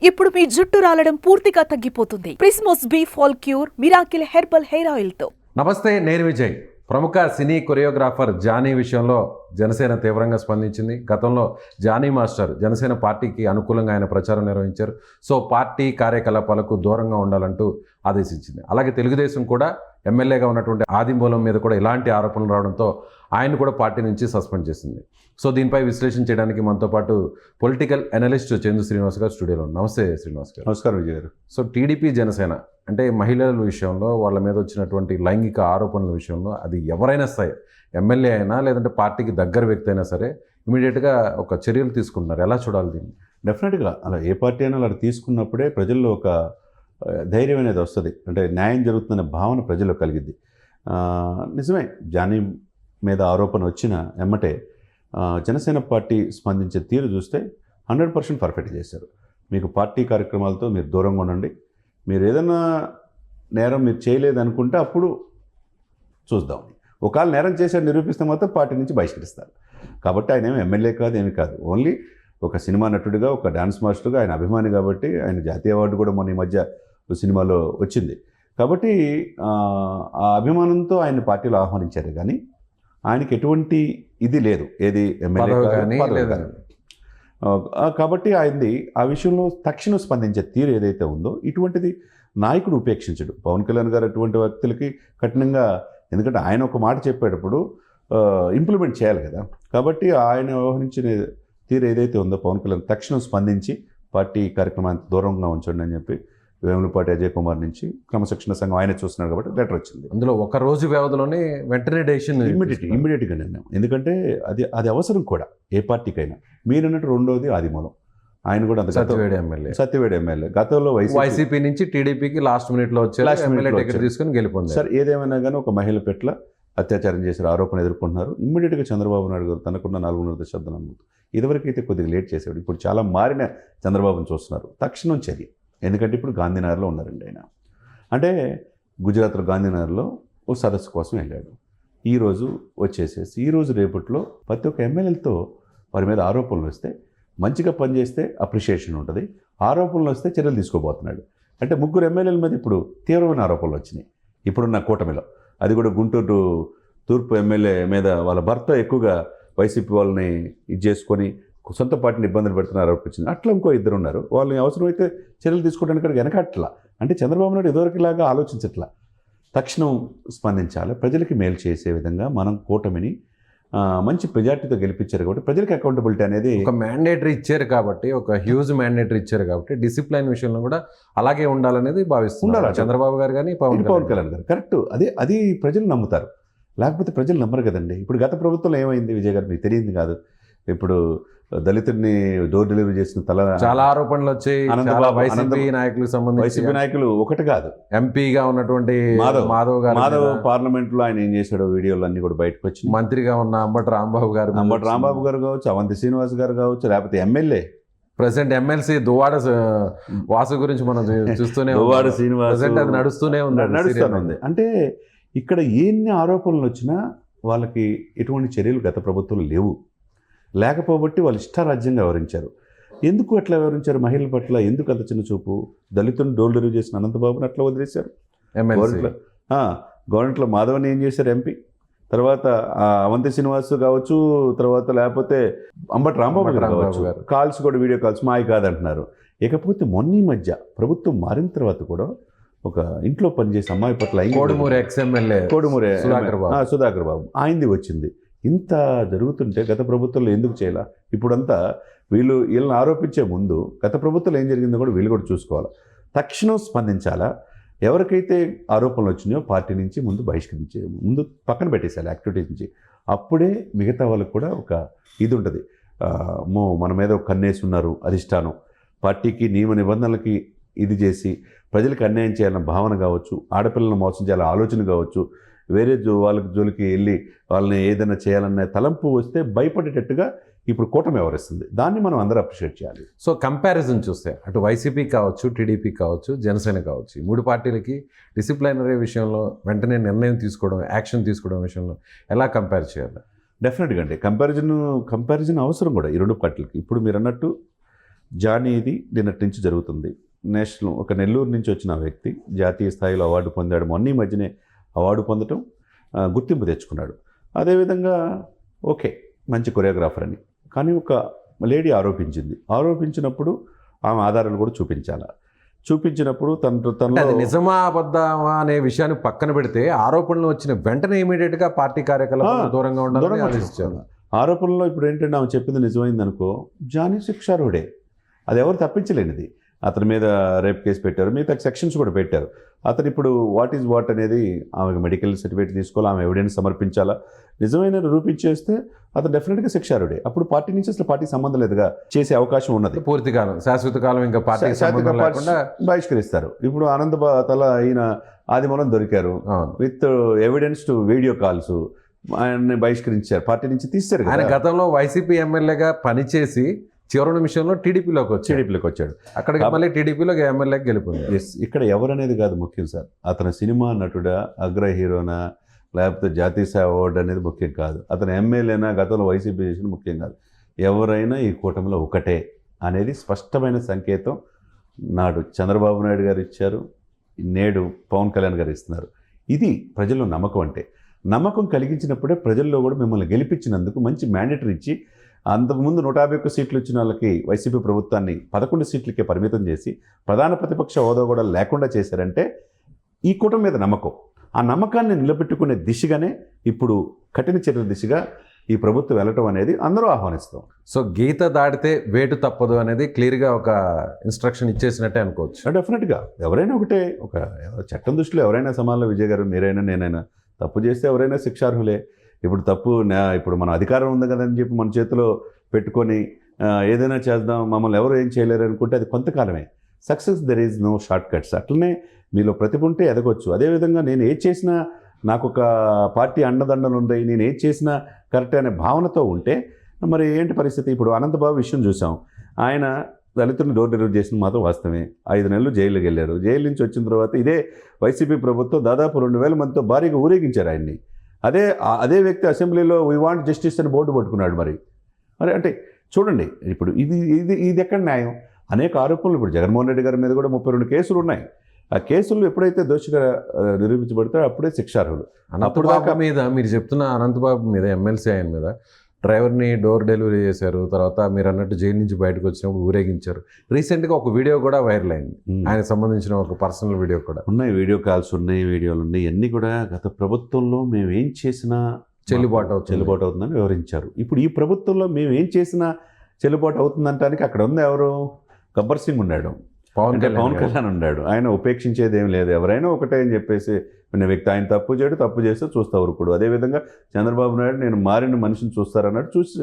ఇప్పుడు మీ జుట్టు రాలడం పూర్తిగా తగ్గిపోతుంది. ప్రిస్మోస్ బీ fall cure miracle herbal hair oil తో. నమస్తే, నేను విజయ్. ప్రముఖ సినీ కొరియోగ్రాఫర్ జానీ విషయంలో జనసేన తీవ్రంగా స్పందించింది. గతంలో జానీ మాస్టర్ జనసేన పార్టీకి అనుకూలంగా ఆయన ప్రచారం నిర్వహించారు. సో పార్టీ కార్యకలాపాలకు దూరంగా ఉండాలంటూ ఆదేశించింది. అలాగే తెలుగుదేశం కూడా ఎమ్మెల్యేగా ఉన్నటువంటి ఆదిమూలం మీద కూడా ఇలాంటి ఆరోపణలు రావడంతో ఆయన కూడా పార్టీ నుంచి సస్పెండ్ చేసింది. సో దీనిపై విశ్లేషణ చేయడానికి మనతో పాటు పొలిటికల్ అనలిస్ట్ చందు శ్రీనివాస్ గారు స్టూడియోలో ఉన్నారు. నమస్తే శ్రీనివాస్ గారు. నమస్కారం విజయ్ గారు. సో టీడీపీ జనసేన అంటే మహిళల విషయంలో వాళ్ళ మీద వచ్చినటువంటి లైంగిక ఆరోపణల విషయంలో అది ఎవరైనా సరే, ఎమ్మెల్యే అయినా లేదంటే పార్టీకి దగ్గర వ్యక్తి అయినా సరే ఇమీడియట్గా ఒక చర్యలు తీసుకుంటున్నారు. ఎలా చూడాలి దీన్ని? డెఫినెట్గా అలా ఏ పార్టీ అయినా అలా తీసుకున్నప్పుడే ప్రజల్లో ఒక ధైర్యం అనేది వస్తుంది. అంటే న్యాయం జరుగుతుందనే భావన ప్రజల్లో కలిగిద్ది. నిజమే, జానీ మీద ఆరోపణ వచ్చిన ఎమ్మటే జనసేన పార్టీ స్పందించే తీరు చూస్తే 100% పర్ఫెక్ట్ చేశారు. మీకు పార్టీ కార్యక్రమాలతో మీరు దూరంగా ఉండండి. మీరు ఏదైనా నేరం మీరు చేయలేదనుకుంటే అప్పుడు చూద్దాం. ఒకవేళ నేరం చేశారు నిరూపిస్తే మాత్రం పార్టీ నుంచి బహిష్కరిస్తారు. కాబట్టి ఆయన ఏమి ఎమ్మెల్యే కాదు, ఏమి కాదు. ఓన్లీ ఒక సినిమా నటుడిగా, ఒక డాన్స్ మాస్టర్గా ఆయన అభిమాని కాబట్టి ఆయన జాతీయ అవార్డు కూడా మొన్న ఈ మధ్య సినిమాలో వచ్చింది. కాబట్టి ఆ అభిమానంతో ఆయన పార్టీలో ఆహ్వానించారు. కానీ ఆయనకి ఎటువంటి ఇది లేదు, ఏది ఎమ్మెల్యే కానీ. కాబట్టి ఆయనది ఆ విషయంలో తక్షణం స్పందించే తీరు ఏదైతే ఉందో ఇటువంటిది నాయకుడు ఉపేక్షించడు. పవన్ కళ్యాణ్ గారు అటువంటి వ్యక్తులకి కఠినంగా, ఎందుకంటే ఆయన ఒక మాట చెప్పేటప్పుడు ఇంప్లిమెంట్ చేయాలి కదా. కాబట్టి ఆయన వ్యవహరించిన తీరు ఏదైతే ఉందో పవన్ కళ్యాణ్ తక్షణం స్పందించి పార్టీ కార్యక్రమానికి దూరంగా ఉంచండి అని చెప్పి వేములపాటి అజయ్ కుమార్ నుంచి క్రమశిక్షణ సంఘం ఆయన చూస్తున్నారు కాబట్టి లెటర్ వచ్చింది. అందులో ఒక రోజు వ్యవధిలోనే వెంటనే డెసిషన్ ఇమ్మీడియట్గా నిర్ణయం. ఎందుకంటే అది అవసరం కూడా ఏ పార్టీకైనా. మీరన్నట్టు రెండోది ఆదిమూలం, ఆయన కూడా సత్యవేడి ఎమ్మెల్యే గతంలో వైసీపీ నుంచి టీడీపీకి లాస్ట్ మినిట్లో వచ్చారు, తీసుకుని గెలిపొందారు. సార్ ఏదేమైనా కానీ ఒక మహిళ పట్ల అత్యాచారం చేసిన ఆరోపణ ఎదుర్కొంటున్నారు. ఇమ్మీడియట్గా చంద్రబాబు నాయుడు గారు తనకున్న 400 దశాబ్దం నమ్ముతూ ఇదివరకైతే కొద్దిగా లేట్ చేసేవాడు, ఇప్పుడు చాలా మారిన చంద్రబాబును చూస్తున్నారు. తక్షణం చర్య. ఎందుకంటే ఇప్పుడు గాంధీనగర్లో ఉన్నారండి ఆయన. అంటే గుజరాత్లో గాంధీనగర్లో ఓ సదస్సు కోసం వెళ్ళాడు. ఈరోజు వచ్చేసేసి ఈరోజు రేపట్లో ప్రతి ఒక్క ఎమ్మెల్యేలతో వారి మీద ఆరోపణలు వస్తే, మంచిగా పనిచేస్తే అప్రిషియేషన్ ఉంటుంది, ఆరోపణలు వస్తే చర్యలు తీసుకోబోతున్నాడు. అంటే 3 ఎమ్మెల్యేల మీద ఇప్పుడు తీవ్రమైన ఆరోపణలు వచ్చినాయి ఇప్పుడున్న కూటమిలో. అది కూడా గుంటూరు తూర్పు ఎమ్మెల్యే మీద వాళ్ళ భర్త ఎక్కువగా వైసీపీ వాళ్ళని ఇది చేసుకొని సొంత పార్టీని ఇబ్బందులు పెడుతున్నారు ఆరోపించింది. అట్లా ఇంకో 2 ఉన్నారు. వాళ్ళని అవసరమైతే చర్యలు తీసుకోవడానికి వెనకట్లా. అంటే చంద్రబాబు నాయుడు ఎదువరకులాగా ఆలోచించట్లా. తక్షణం స్పందించాలి. ప్రజలకి మేలు చేసే విధంగా మనం కూటమిని మంచి మెజార్టీతో గెలిపించారు కాబట్టి ప్రజలకు అకౌంటబిలిటీ అనేది ఒక మ్యాండేటరీ ఇచ్చారు కాబట్టి, ఒక హ్యూజ్ మ్యాండేటరీ ఇచ్చారు కాబట్టి డిసిప్లైన్ విషయంలో కూడా అలాగే ఉండాలనేది భావిస్తున్నారు చంద్రబాబు గారు కానీ పవన్ కళ్యాణ్ గారు. కరెక్ట్. అది ప్రజలు నమ్ముతారు, లేకపోతే ప్రజలు నమ్మరు కదండి. ఇప్పుడు గత ప్రభుత్వంలో ఏమైంది విజయ్ గారు మీకు తెలియదు కాదు. ఇప్పుడు దళితుడిని డోర్ డెలివరీ చేసిన చాలా ఆరోపణలు వచ్చాయి. వైసీపీ నాయకులకు సంబంధించి వైసీపీ నాయకులు ఒకటి కాదు, ఎంపీగా ఉన్నటువంటి మాధవ్ పార్లమెంట్ లో ఆయన ఏం చేశాడో వీడియోలు అన్ని కూడా బయటకు వచ్చి, మంత్రిగా ఉన్న అంబటి రాంబాబు గారు కావచ్చు, అవంతి శ్రీనివాస్ గారు కావచ్చు, లేకపోతే MLA president MLC Duvvada Vasu గురించి మనం చూస్తూనే దువ్వాడ శ్రీనివాస్ అది నడుస్తూనే ఉంది. అంటే ఇక్కడ ఎన్ని ఆరోపణలు వచ్చినా వాళ్ళకి ఎటువంటి చర్యలు గత ప్రభుత్వంలో లేవు. లేకపోబట్టి వాళ్ళు ఇష్టారాజ్యంగా వ్యవహరించారు. ఎందుకు అట్లా వ్యవహరించారు? మహిళల పట్ల ఎందుకు అంత చిన్న చూపు? దళితులను డోర్ డెలివరీ చేసిన అనంతబాబుని అట్లా వదిలేశారు. గవర్నమెంట్లో మాధవని ఏం చేశారు ఎంపీ, తర్వాత అవంతి శ్రీనివాస్ కావచ్చు, తర్వాత లేకపోతే అంబటి రాంబాబు గారు కావచ్చు, కాల్స్ కూడా వీడియో కాల్స్ మాయ కాదంటున్నారు. ఇకపోతే మొన్న ఈ మధ్య ప్రభుత్వం మారిన తర్వాత కూడా ఒక ఇంట్లో పనిచేసే అమ్మాయి పట్ల కోడుమూరి ఎక్స్ఎమ్మెల్యే సుధాకర్ బాబు ఆయనది వచ్చింది. ఇంత జరుగుతుంటే గత ప్రభుత్వంలో ఎందుకు చేయాల? ఇప్పుడంతా వీళ్ళని ఆరోపించే ముందు గత ప్రభుత్వంలో ఏం జరిగిందో కూడా వీళ్ళు కూడా చూసుకోవాలి. తక్షణం స్పందించాలా. ఎవరికైతే ఆరోపణలు వచ్చినాయో పార్టీ నుంచి ముందు బహిష్కరించే, ముందు పక్కన పెట్టేసేయాలి యాక్టివిటీ నుంచి. అప్పుడే మిగతా వాళ్ళకు కూడా ఒక ఇది ఉంటుంది, మన మీద ఒక కన్నేసి ఉన్నారు అధిష్టానం, పార్టీకి నియమ నిబంధనలకి ఇది చేసి ప్రజలకు అన్యాయం చేయాలన్న భావన కావచ్చు, ఆడపిల్లలను మోసం చేయాలన్న ఆలోచన కావచ్చు, వేరే వాళ్ళకి జోలికి వెళ్ళి వాళ్ళని ఏదైనా చేయాలనే తలంపు వస్తే భయపడేటట్టుగా ఇప్పుడు కూటమి వ్యవహరిస్తుంది. దాన్ని మనం అందరూ అప్రిషియేట్ చేయాలి. సో కంపారిజన్ చూస్తే అటు వైసీపీ కావచ్చు, టీడీపీ కావచ్చు, జనసేన కావచ్చు, ఈ 3 పార్టీలకి డిసిప్లైనరీ విషయంలో వెంటనే నిర్ణయం తీసుకోవడం, యాక్షన్ తీసుకోవడం విషయంలో ఎలా కంపేర్ చేయాలి? డెఫినెట్గా అండి కంపారిజన్ అవసరం కూడా ఈ 2 పార్టీలకి. ఇప్పుడు మీరు అన్నట్టు జానీది నిన్నటి నుంచి జరుగుతుంది. నేషనల్ ఒక నెల్లూరు నుంచి వచ్చిన వ్యక్తి జాతీయ స్థాయిలో అవార్డు పొందాడు. మొన్న ఈ మధ్యనే అవార్డు పొందటం, గుర్తింపు తెచ్చుకున్నాడు. అదేవిధంగా ఓకే, మంచి కొరియోగ్రాఫర్ అని. కానీ ఒక లేడీ ఆరోపించినప్పుడు ఆమె ఆధారాలు కూడా చూపించినప్పుడు అంటే అది తనలో నిజమా అబద్ధమా అనే విషయాన్ని పక్కన పెడితే ఆరోపణలు వచ్చిన వెంటనే ఇమీడియట్ గా పార్టీ కార్యకలాపాలకు దూరంగా ఉండాలని ఆదేశించారు. ఆరోపణలో ఇప్పుడు ఏంటంటే ఆమె చెప్పింది నిజమైంది అనుకో, జానీ శిక్షార్హుడే. అది ఎవరు తప్పించలేనిది. అతని మీద రేప్ కేసు పెట్టారు, మిగతా సెక్షన్స్ కూడా పెట్టారు. అతను ఇప్పుడు వాట్ అనేది ఆమెకు మెడికల్ సర్టిఫికేట్ తీసుకోవాలి, ఆమె ఎవిడెన్స్ సమర్పించాలా. నిజమైన నిరూపించేస్తే అతను డెఫినెట్గా శిక్షార్హుడే. అప్పుడు పార్టీ నుంచి అసలు పార్టీ సంబంధం లేదుగా చేసే అవకాశం ఉన్నది. పూర్తి కాలం, శాశ్వత కాలం ఇంకా పార్టీ సంబంధం లేకుండా బహిష్కరిస్తారు. ఇప్పుడు ఆనంద్ తల ఈయన ఆదిమూలం దొరికారు with evidence to video calls, ఆయన్ని బహిష్కరించారు, పార్టీ నుంచి తీశారు. ఆయన గతంలో వైసీపీ ఎమ్మెల్యేగా పనిచేసి చివరి నిమిషంలో టీడీపీలోకి వచ్చాడు. అక్కడికి మళ్ళీ టీడీపీలో ఎమ్మెల్యేకి గెలుపొంది. ఇక్కడ ఎవరనేది కాదు ముఖ్యం సార్. అతను సినిమా నటుడా, అగ్ర హీరోనా, లేకపోతే జాతీయ స్థాయి అవార్డు అనేది ముఖ్యం కాదు. అతను ఎమ్మెల్యేనా, గతంలో వైసీపీ చేసిన ముఖ్యం కాదు. ఎవరైనా ఈ కూటమిలో ఒకటే అనేది స్పష్టమైన సంకేతం నాడు చంద్రబాబు నాయుడు గారు ఇచ్చారు, నేడు పవన్ కళ్యాణ్ గారు ఇస్తున్నారు. ఇది ప్రజల్లో నమ్మకం. అంటే నమ్మకం కలిగించినప్పుడే ప్రజల్లో కూడా మిమ్మల్ని గెలిపించినందుకు మంచి మ్యాండేటరీ ఇచ్చి, అంతకుముందు 151 సీట్లు ఇచ్చిన వాళ్ళకి వైసీపీ ప్రభుత్వాన్ని 11 సీట్లకే పరిమితం చేసి ప్రధాన ప్రతిపక్ష హోదా కూడా లేకుండా చేశారంటే ఈ కూటమి మీద నమ్మకం. ఆ నమ్మకాన్ని నిలబెట్టుకునే దిశగానే ఇప్పుడు కఠిన చర్యల దిశగా ఈ ప్రభుత్వం వెళ్ళటం అనేది అందరూ ఆహ్వానిస్తాం. సో గీత దాటితే వేటు తప్పదు అనేది క్లియర్గా ఒక ఇన్స్ట్రక్షన్ ఇచ్చేసినట్టే అనుకోవచ్చు. డెఫినెట్గా ఎవరైనా ఒకటే, ఒక చట్టం దృష్టిలో ఎవరైనా సమానంలో, విజయ్ గారు మీరైనా నేనైనా తప్పు చేస్తే ఎవరైనా శిక్షార్హులే. ఇప్పుడు ఇప్పుడు మన అధికారం ఉంది కదని చెప్పి మన చేతిలో పెట్టుకొని ఏదైనా చేద్దాం, మమ్మల్ని ఎవరు ఏం చేయలేరు అనుకుంటే అది కొంతకాలమే. Success there is no short cuts. అట్లనే మీలో ప్రతిభ ఉంటే ఎదగొచ్చు. అదేవిధంగా నేను ఏది చేసినా నాకు ఒక పార్టీ అండదండలు ఉన్నాయి, నేను ఏది చేసినా కరెక్ట్ అనే భావనతో ఉంటే మరి ఏంటి పరిస్థితి? ఇప్పుడు అనంతబాబు విషయం చూసాం. ఆయన దళితుడిని డోర్ డెలివరీ చేసిన మాత్రం వాస్తవమే. 5 నెలలు జైలుకి వెళ్ళారు. జైలు నుంచి వచ్చిన తర్వాత ఇదే వైసీపీ ప్రభుత్వం దాదాపు 2000 మందితో భారీగా ఊరేగించారు ఆయన్ని. అదే వ్యక్తి అసెంబ్లీలో వీ వాంట్ జస్టిస్ అని బోర్డు పట్టుకున్నాడు. మరి అంటే చూడండి, ఇప్పుడు ఇది ఎక్కడ న్యాయం? అనేక ఆరోపణలు ఇప్పుడు జగన్మోహన్ రెడ్డి గారి మీద కూడా 32 కేసులు ఉన్నాయి. ఆ కేసులు ఎప్పుడైతే దోషిగా నిరూపించబడతారో అప్పుడే శిక్షార్హులు. అనంతబాబు మీద మీరు చెప్తున్న అనంతబాబు మీద, ఎమ్మెల్సీ ఆయన మీద డ్రైవర్ని డోర్ డెలివరీ చేశారు, తర్వాత మీరు అన్నట్టు జైలు నుంచి బయటకు వచ్చినప్పుడు ఊరేగించారు. రీసెంట్గా ఒక వీడియో కూడా వైరల్ అయింది, ఆయనకు సంబంధించిన ఒక పర్సనల్ వీడియో కూడా ఉన్నాయి. వీడియో కాల్స్ ఉన్నాయి, వీడియోలు ఉన్నాయి. ఇవన్నీ కూడా గత ప్రభుత్వంలో మేము ఏం చేసినా చెల్లుబాటు అవుతుందని వివరించారు. ఇప్పుడు ఈ ప్రభుత్వంలో మేము ఏం చేసినా చెల్లుబాటు అవుతుందంటానికి అక్కడ ఉంది ఎవరు? గబ్బర్ సింగ్ ఉన్నాడు, పవన్ కళ్యాణ్ ఉన్నాడు. ఆయన ఉపేక్షించేది ఏం లేదు, ఎవరైనా ఒకటే అని చెప్పేసి ఉన్న వ్యక్తి. ఆయన తప్పు చేస్తే చూస్తా ఊరుకోడు. అదేవిధంగా చంద్రబాబు నాయుడు నేను మారిన మనిషిని చూస్తారన్నాడు, చూసి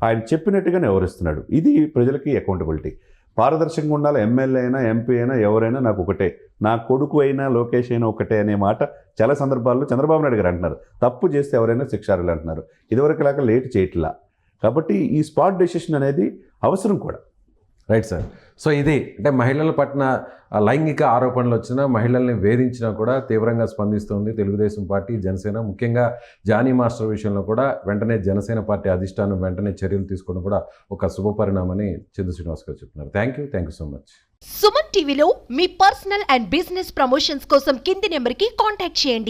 ఆయన చెప్పినట్టుగానే ఎవరిస్తున్నాడు. ఇది ప్రజలకి అకౌంటబిలిటీ. పారదర్శకంగా ఉండాలి. ఎమ్మెల్యే అయినా, ఎంపీ అయినా, ఎవరైనా నాకు ఒకటే, నా కొడుకు అయినా, లోకేష్ అయినా ఒకటే అనే మాట చాలా సందర్భాల్లో చంద్రబాబు నాయుడు గారు అంటున్నారు. తప్పు చేస్తే ఎవరైనా శిక్షార్హులు అంటున్నారు. ఇదివరకు లాగా లేట్ చేయట్లా. కాబట్టి ఈ స్పాట్ డెసిషన్ అనేది అవసరం కూడా. Right sir. సో ఇది అంటే మహిళల పట్ల లైంగిక ఆరోపణలు వచ్చినా, మహిళల్ని వేధించినా కూడా తీవ్రంగా స్పందిస్తుంది తెలుగుదేశం పార్టీ, జనసేన. ముఖ్యంగా జానీ మాస్టర్ విషయంలో కూడా వెంటనే జనసేన పార్టీ అధిష్టానం వెంటనే చర్యలు తీసుకోవడం కూడా ఒక శుభపరిణామని చందు శ్రీనివాస్ గారు చెప్తున్నారు. Thank you so much. Suman టీవీలో మీ పర్సనల్ అండ్ బిజినెస్ ప్రమోషన్స్ కోసం కింది నెంబర్కి కాంటాక్ట్ చేయండి.